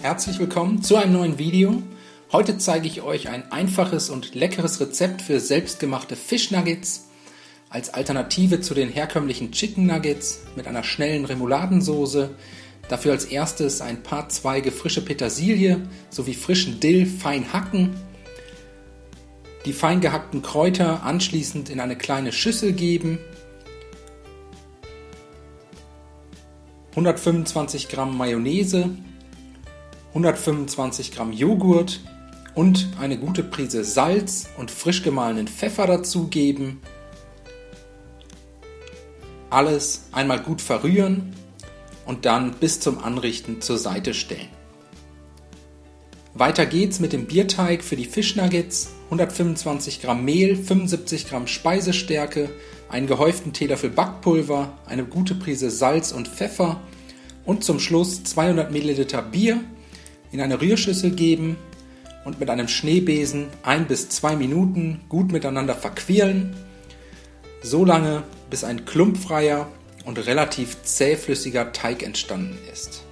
herzlich willkommen zu einem neuen Video. Heute zeige ich euch ein einfaches und leckeres Rezept für selbstgemachte Fischnuggets als Alternative zu den herkömmlichen Chicken Nuggets mit einer schnellen Remouladensoße. Dafür als erstes ein paar Zweige frische Petersilie sowie frischen Dill fein hacken. Die fein gehackten Kräuter anschließend in eine kleine Schüssel geben. 125 Gramm Mayonnaise, 125 Gramm Joghurt und eine gute Prise Salz und frisch gemahlenen Pfeffer dazugeben. Alles einmal gut verrühren und dann bis zum Anrichten zur Seite stellen. Weiter geht's mit dem Bierteig für die Fischnuggets. 125 Gramm Mehl, 75 Gramm Speisestärke, einen gehäuften Teelöffel Backpulver, eine gute Prise Salz und Pfeffer und zum Schluss 200 Milliliter Bier in eine Rührschüssel geben und mit einem Schneebesen 1 bis 2 Minuten gut miteinander verquirlen, so lange bis ein klumpfreier und relativ zähflüssiger Teig entstanden ist.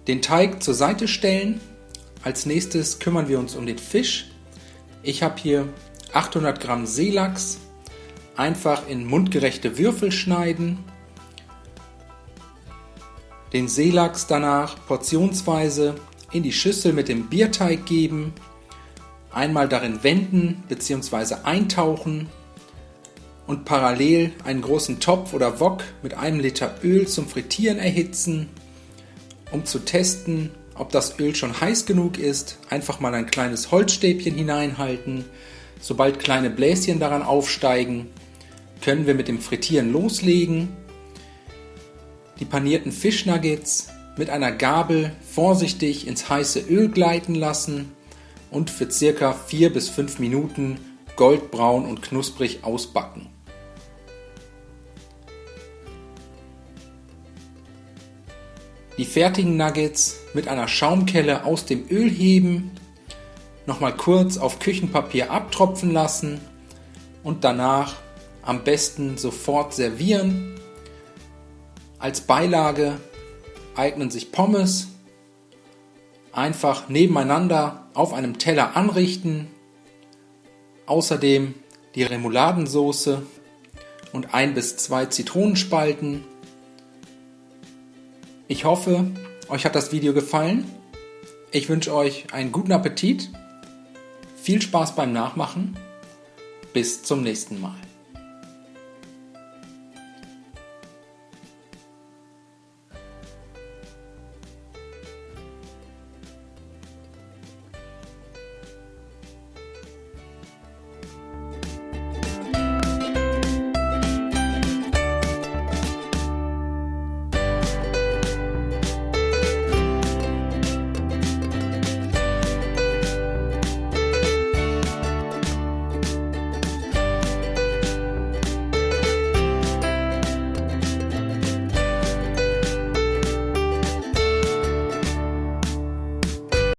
Den Teig zur Seite stellen. Als nächstes kümmern wir uns um den Fisch. Ich habe hier 800 Gramm Seelachs, einfach in mundgerechte Würfel schneiden. Den Seelachs danach portionsweise in die Schüssel mit dem Bierteig geben, einmal darin wenden bzw. eintauchen und parallel einen großen Topf oder Wok mit 1 Liter Öl zum Frittieren erhitzen. Um zu testen, ob das Öl schon heiß genug ist, einfach mal ein kleines Holzstäbchen hineinhalten. Sobald kleine Bläschen daran aufsteigen, können wir mit dem Frittieren loslegen. Die panierten Fischnuggets mit einer Gabel vorsichtig ins heiße Öl gleiten lassen und für ca. 4 bis 5 Minuten goldbraun und knusprig ausbacken. Die fertigen Nuggets mit einer Schaumkelle aus dem Öl heben, nochmal kurz auf Küchenpapier abtropfen lassen und danach am besten sofort servieren. Als Beilage eignen sich Pommes, einfach nebeneinander auf einem Teller anrichten, außerdem die Remouladensoße und 1 bis 2 Zitronenspalten. Ich hoffe, euch hat das Video gefallen. Ich wünsche euch einen guten Appetit, viel Spaß beim Nachmachen. Bis zum nächsten Mal.